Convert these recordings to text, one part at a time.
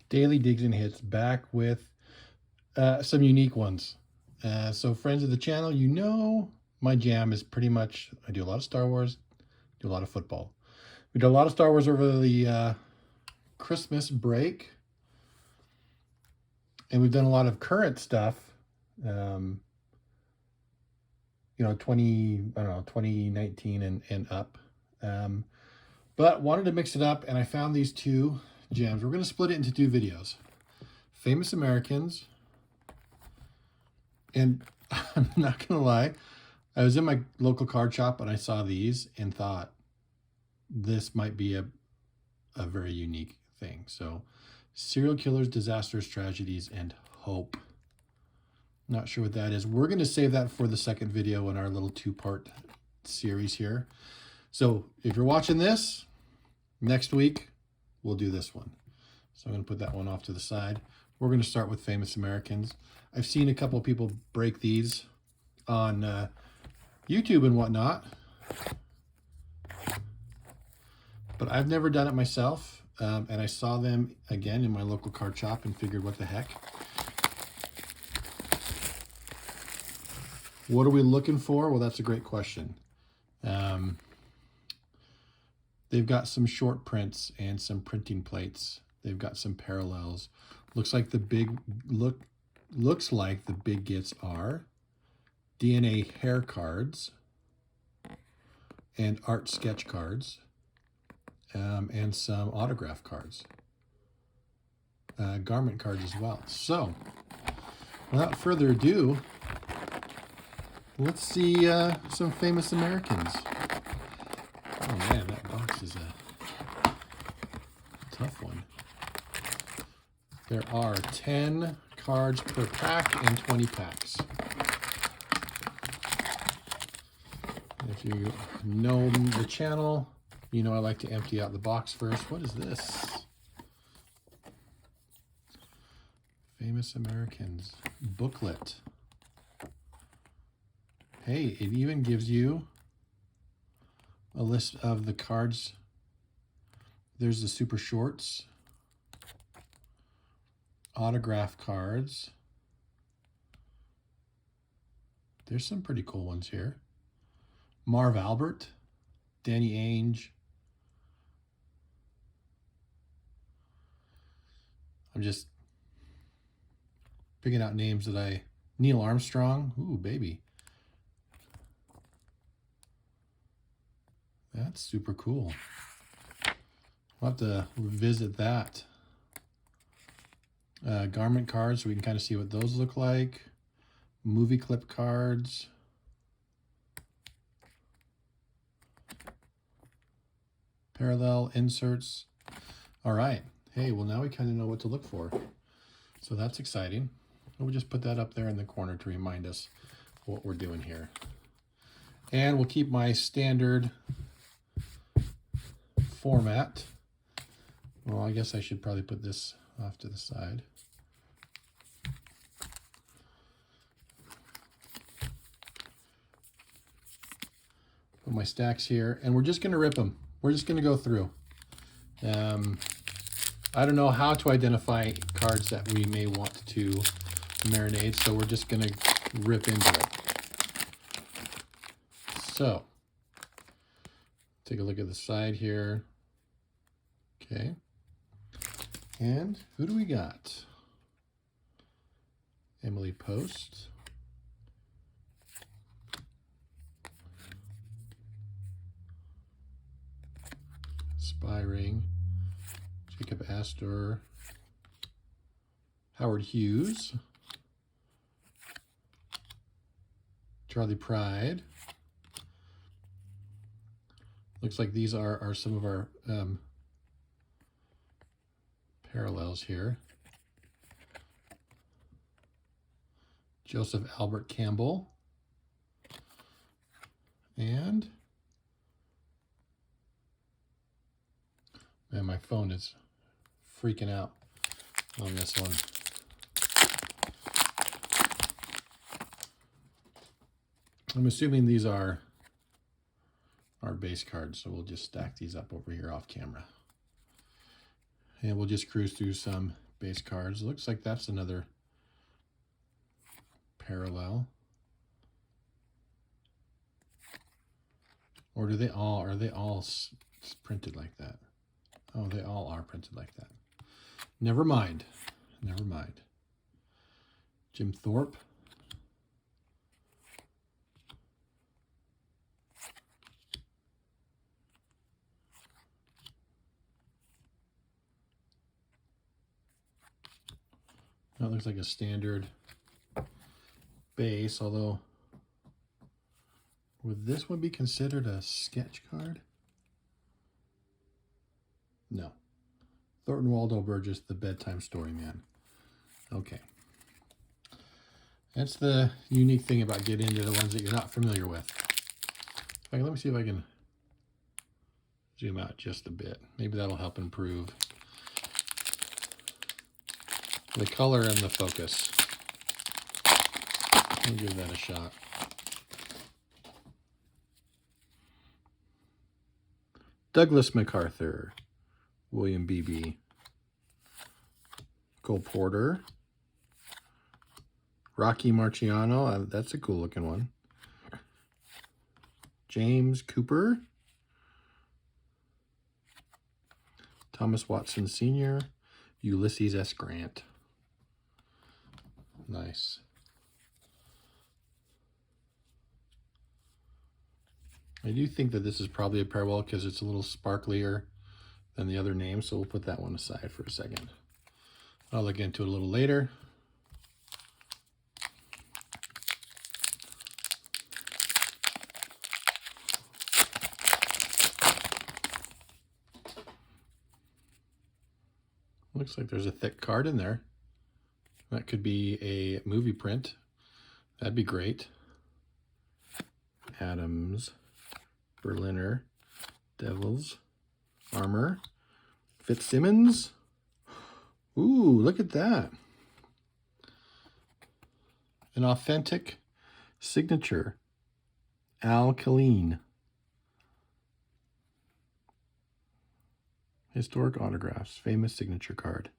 Daily Digs and Hits back with some unique ones. So friends of the channel, you know my jam is pretty much, I do a lot of Star Wars, do a lot of football. We did a lot of Star Wars over the Christmas break. And we've done a lot of current stuff. You know, 2019 and up. But wanted to mix it up, and I found these two gems. We're going to split it into two videos. Famous Americans. And I'm not going to lie, I was in my local card shop and I saw these and thought this might be a very unique thing. So, serial killers, disasters, tragedies, and hope. Not sure what that is. We're going to save that for the second video in our little two-part series here. So if you're watching this, next week, we'll do this one. So I'm going to put that one off to the side. We're going to start with Famous Americans. I've seen a couple of people break these on YouTube and whatnot, but I've never done it myself. And I saw them again in my local card shop and figured, what the heck? What are we looking for? Well, that's a great question. They've got some short prints and some printing plates. They've got some parallels. Looks like the big gets are DNA hair cards and art sketch cards, and some autograph cards, garment cards as well. So, without further ado, let's see some Famous Americans. Oh man, that box is a tough one. There are 10 cards per pack and 20 packs. If you know the channel, you know I like to empty out the box first. What is this? Famous Americans booklet. Hey, it even gives you a list of the cards. There's the super shorts, autograph cards. There's some pretty cool ones here. Marv Albert, Danny Ainge. I'm just picking out names that Neil Armstrong. Ooh, baby. That's super cool. I'll have to visit that. Garment cards, so we can kind of see what those look like. Movie clip cards. Parallel inserts. All right. Hey, well, now we kind of know what to look for. So that's exciting. We'll just put that up there in the corner to remind us what we're doing here. And we'll keep my standard format. Well, I guess I should probably put this off to the side. Put my stacks here, and we're just going to rip them. We're just going to go through. I don't know how to identify cards that we may want to marinate, so we're just going to rip into it. So, take a look at the side here. Okay. And who do we got? Emily Post. Spy Ring. Jacob Astor. Howard Hughes. Charlie Pride. Looks like these are some of our parallels here. Joseph Albert Campbell. And man, my phone is freaking out on this one. I'm assuming these are our base cards, so we'll just stack these up over here off camera. And we'll just cruise through some base cards. Looks like that's another parallel. Or are they all printed like that? Oh, they all are printed like that. Never mind. Never mind. Jim Thorpe. That looks like a standard base, although would this one be considered a sketch card? No. Thornton Waldo Burgess, The Bedtime Story Man. Okay. That's the unique thing about getting into the ones that you're not familiar with. Okay, let me see if I can zoom out just a bit. Maybe that'll help improve the color and the focus. I'll give that a shot. Douglas MacArthur, William Beebe, Cole Porter, Rocky Marciano, that's a cool looking one. James Cooper, Thomas Watson Sr., Ulysses S. Grant. Nice. I do think that this is probably a parallel because it's a little sparklier than the other names, so we'll put that one aside for a second. I'll look into it a little later. Looks like there's a thick card in there. That could be a movie print. That'd be great. Adams, Berliner, Devils, Armor, Fitzsimmons. Ooh, look at that. An authentic signature. Al Killeen. Historic autographs, famous signature card.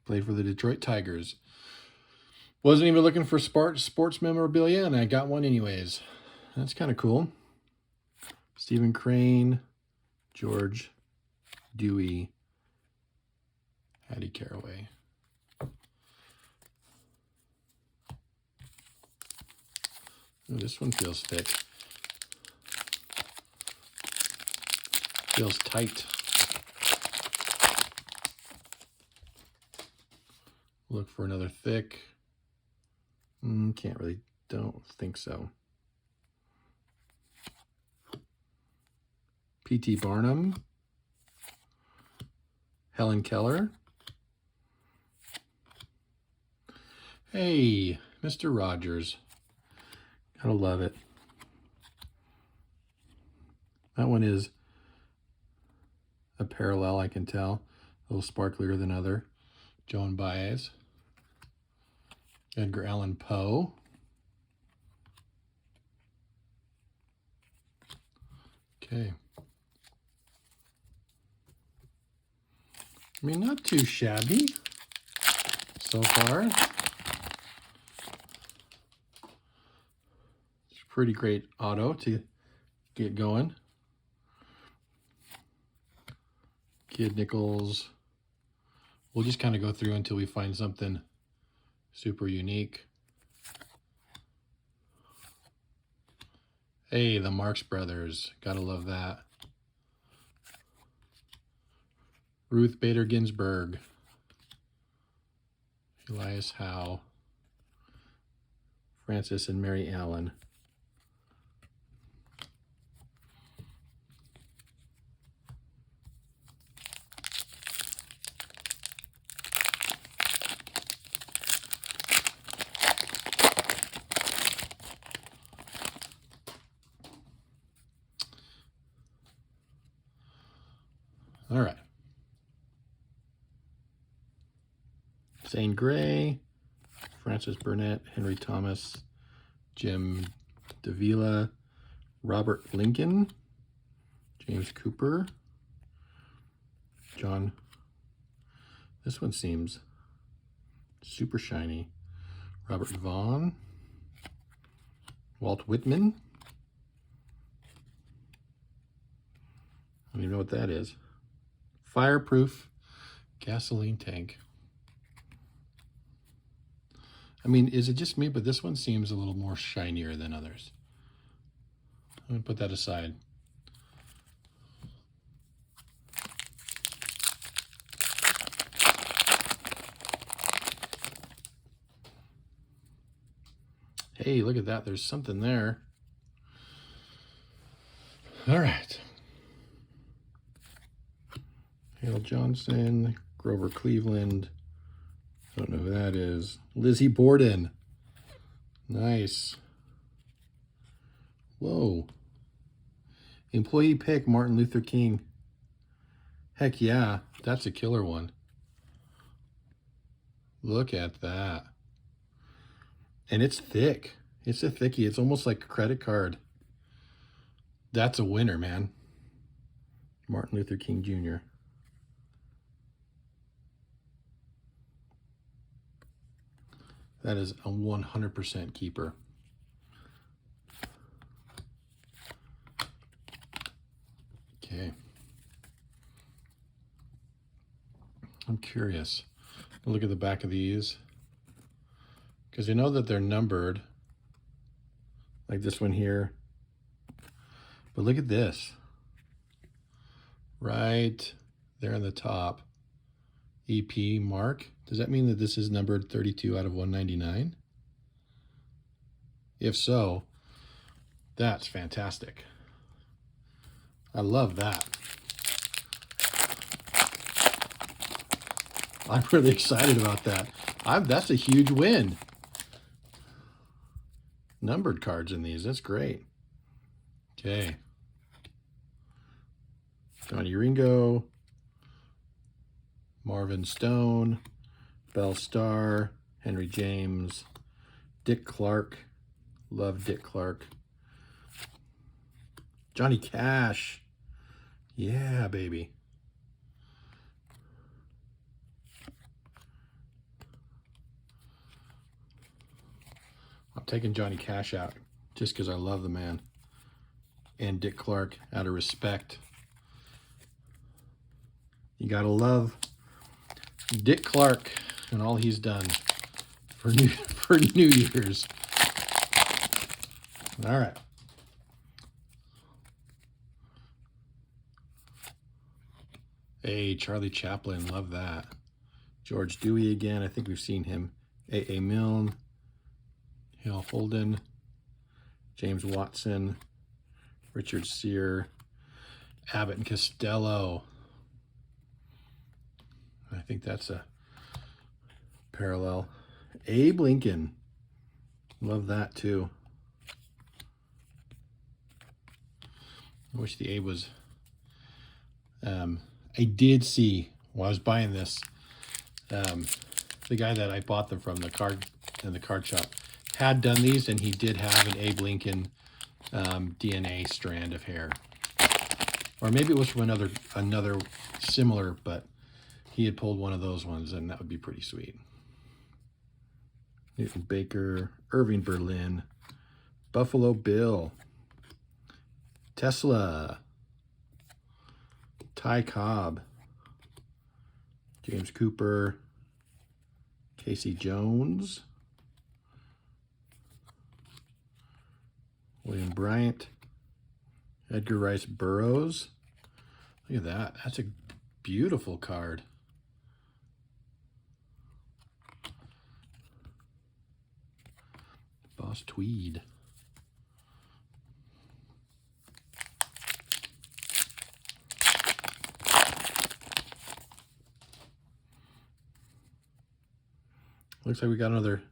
Played for the Detroit Tigers. Wasn't even looking for sports memorabilia, and I got one anyways. That's kind of cool. Stephen Crane, George Dewey, Hattie Caraway. Ooh, this one feels thick. Feels tight. Look for another thick. Don't think so. P.T. Barnum. Helen Keller. Hey, Mr. Rogers. Gotta love it. That one is a parallel, I can tell. A little sparklier than other. Joan Baez. Edgar Allan Poe. Okay. I mean, not too shabby so far. It's a pretty great auto to get going. Kid Nichols. We'll just kind of go through until we find something super unique. Hey, the Marx Brothers. Gotta love that. Ruth Bader Ginsburg. Elias Howe. Francis and Mary Allen. All right. Zane Grey, Francis Burnett, Henry Thomas, Jim Davila, Robert Lincoln, James Cooper, John. This one seems super shiny. Robert Vaughn. Walt Whitman. I don't even know what that is. Fireproof gasoline tank. I mean, is it just me, but this one seems a little more shinier than others. I'm gonna put that aside. Hey, look at that. There's something there. All right. Hale Johnson, Grover Cleveland. I don't know who that is. Lizzie Borden. Nice. Whoa. Employee pick, Martin Luther King. Heck yeah, that's a killer one. Look at that. And it's thick. It's a thickie. It's almost like a credit card. That's a winner, man. Martin Luther King Jr. That is a 100% keeper. Okay. I'm curious. Look at the back of these. Because you know that they're numbered. Like this one here. But look at this. Right there on the top. EP mark. Does that mean that this is numbered 32 out of 199? If so, that's fantastic. I love that. I'm really excited about that. That's a huge win. Numbered cards in these. That's great. Okay. Johnny Ringo. Marvin Stone. Belle Starr. Henry James. Dick Clark. Love Dick Clark. Johnny Cash. Yeah, baby. I'm taking Johnny Cash out just because I love the man. And Dick Clark out of respect. You gotta love Dick Clark and all he's done for New Year's. All right. Hey, Charlie Chaplin, love that. George Dewey again. I think we've seen him. A.A. Milne. Hale Holden. James Watson. Richard Sear. Abbott and Costello. I think that's a parallel. Abe Lincoln. Love that too. I wish the Abe was... I did see, while I was buying this, the guy that I bought them from, the card shop, had done these, and he did have an Abe Lincoln DNA strand of hair. Or maybe it was from another similar, but he had pulled one of those ones, and that would be pretty sweet. Newton Baker, Irving Berlin, Buffalo Bill, Tesla, Ty Cobb, James Cooper, Casey Jones, William Bryant, Edgar Rice Burroughs. Look at that. That's a beautiful card. Boss Tweed. Looks like we got another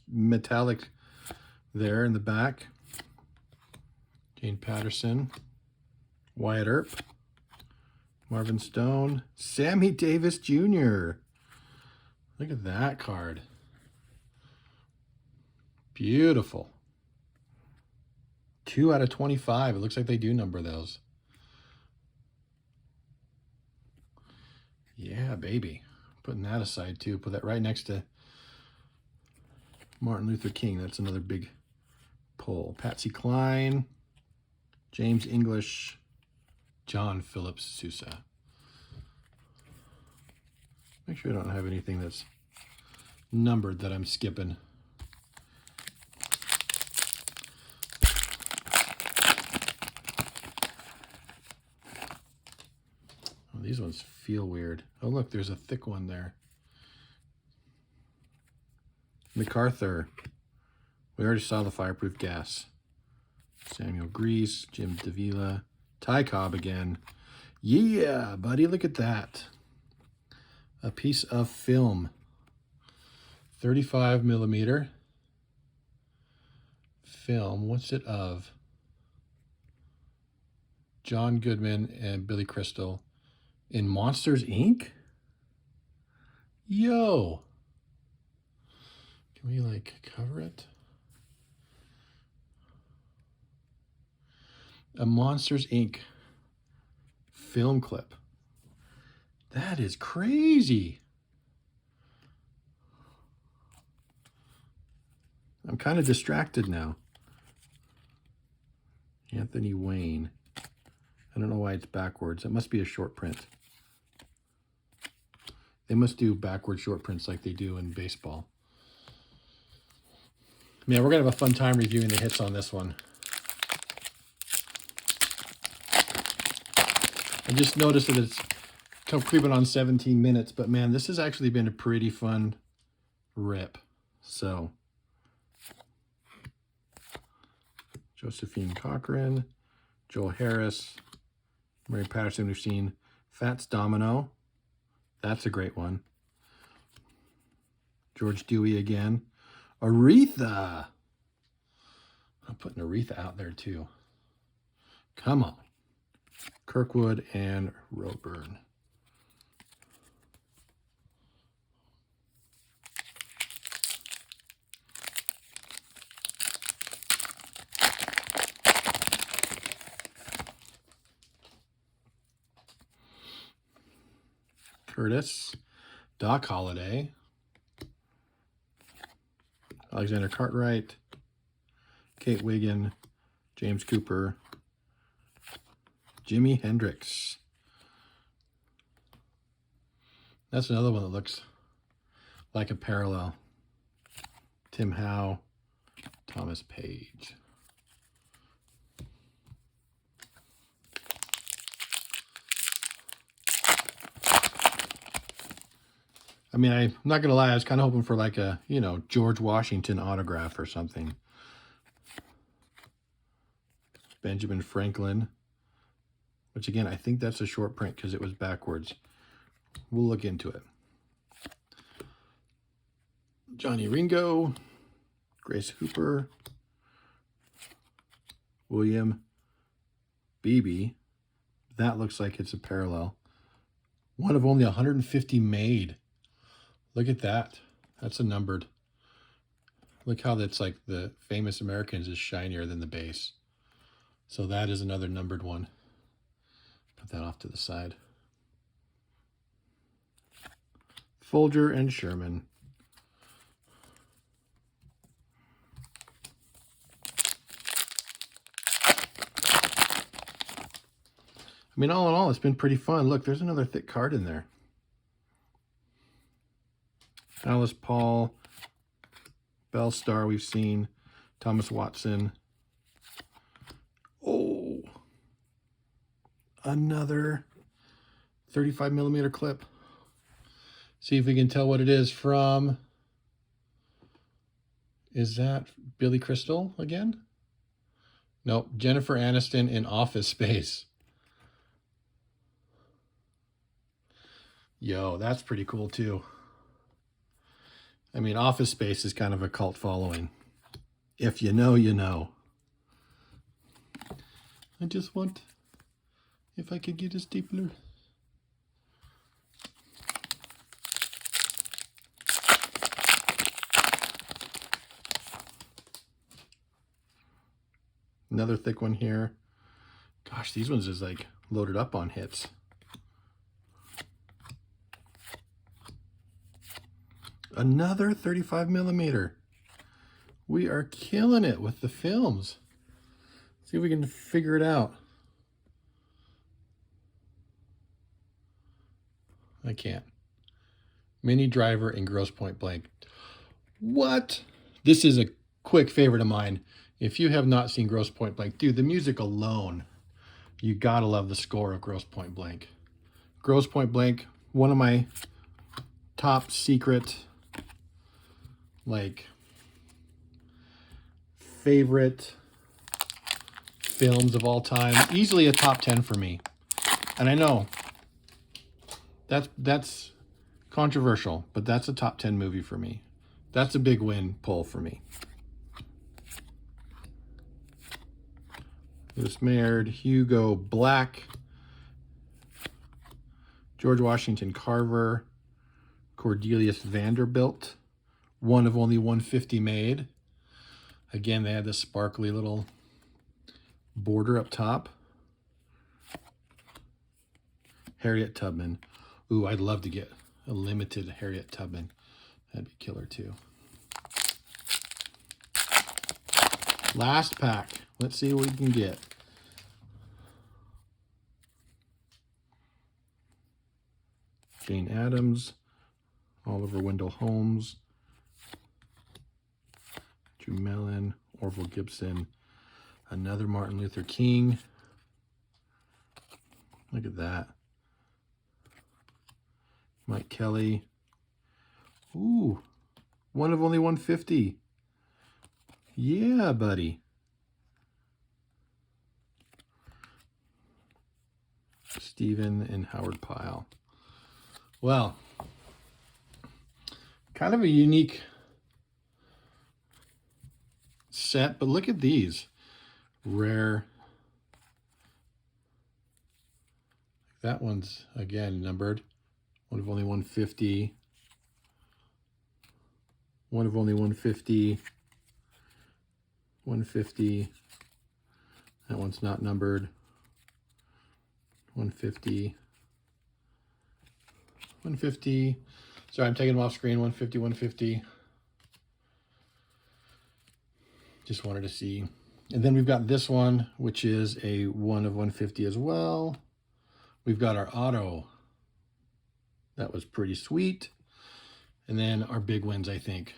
metallic there in the back. Jane Patterson, Wyatt Earp, Marvin Stone, Sammy Davis Jr. Look at that card. Beautiful. 2 out of 25. It looks like they do number those. baby. Putting that aside too. Put that right next to Martin Luther King. That's another big pull. Patsy Cline, James English, John Philip Sousa. Make sure I don't have anything that's numbered that I'm skipping. Oh, these ones feel weird. Oh, look, there's a thick one there. MacArthur. We already saw the fireproof gas. Samuel Grease, Jim Davila, Ty Cobb again. Yeah, buddy, look at that. A piece of film. 35 millimeter film. What's it of? John Goodman and Billy Crystal in Monsters, Inc.? Yo. Can we, like, cover it? A Monsters, Inc. film clip. That is crazy. I'm kind of distracted now. Anthony Wayne. I don't know why it's backwards. It must be a short print. They must do backward short prints like they do in baseball. Man, we're going to have a fun time reviewing the hits on this one. I just noticed that it's creeping on 17 minutes, but man, this has actually been a pretty fun rip. So, Josephine Cochran, Joel Harris, Mary Patterson, we've seen. Fats Domino, that's a great one. George Dewey again. Aretha. I'm putting Aretha out there too. Come on. Kirkwood and Roburn. Curtis, Doc Holliday, Alexander Cartwright, Kate Wiggin, James Cooper, Jimi Hendrix. That's another one that looks like a parallel. Tim Howe, Thomas Page. I mean, I'm not going to lie, I was kind of hoping for like a, you know, George Washington autograph or something. Benjamin Franklin, which again, I think that's a short print because it was backwards. We'll look into it. Johnny Ringo, Grace Hooper, William Beebe. That looks like it's a parallel. One of only 150 made. Look at that. That's a numbered. Look how that's like the Famous Americans is shinier than the base. So that is another numbered one. Put that off to the side. Folger and Sherman. I mean, all in all, it's been pretty fun. Look, there's another thick card in there. Alice Paul, Belle Starr we've seen, Thomas Watson. Oh, another 35 millimeter clip. See if we can tell what it is from. Is that Billy Crystal again? Nope, Jennifer Aniston in Office Space. Yo, that's pretty cool too. I mean, Office Space is kind of a cult following. If you know, you know. I just want, if I could get a stapler. Another thick one here. Gosh, these ones is like loaded up on hits. Another 35 millimeter. We are killing it with the films. See if we can figure it out. I can't. Mini Driver and Grosse Pointe Blank. What? This is a quick favorite of mine. If you have not seen Grosse Pointe Blank, dude, the music alone, you gotta love the score of Grosse Pointe Blank. Grosse Pointe Blank, one of my top secret, like, favorite films of all time. Easily a top 10 for me. And I know that's controversial, but that's a top 10 movie for me. That's a big win pull for me. Louis Maillard, Hugo Black, George Washington Carver, Cornelius Vanderbilt, one of only 150 made. Again, they had this sparkly little border up top. Harriet Tubman. Ooh, I'd love to get a limited Harriet Tubman. That'd be killer too. Last pack. Let's see what we can get. Jane Addams, Oliver Wendell Holmes, Drew Mellon, Orville Gibson, another Martin Luther King. Look at that. Mike Kelly. Ooh, one of only 150. Yeah, buddy. Stephen and Howard Pyle. Well, kind of a unique set, but look at these. Rare. That one's, again, numbered. One of only 150. One of only 150. 150. That one's not numbered. 150. 150. Sorry, I'm taking them off screen. 150, 150. Just wanted to see. And then we've got this one, which is a 1 of 150 as well. We've got our auto. That was pretty sweet. And then our big wins, I think.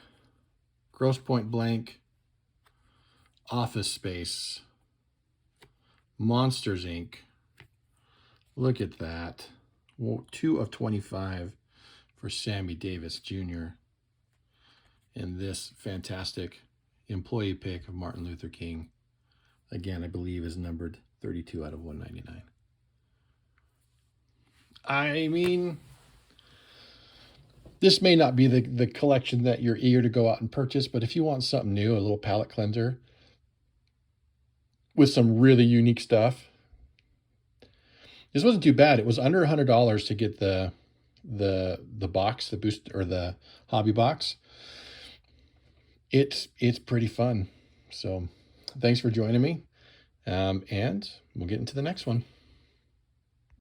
Grosse Pointe Blank, Office Space, Monsters, Inc. Look at that. 2 of 25 for Sammy Davis Jr. And this fantastic employee pick of Martin Luther King. Again, I believe is numbered 32 out of 199. I mean, this may not be the collection that you're eager to go out and purchase, but if you want something new, a little palette cleanser with some really unique stuff, this wasn't too bad. It was under $100 to get the box, the boost or the hobby box. It's pretty fun. So thanks for joining me. And we'll get into the next one.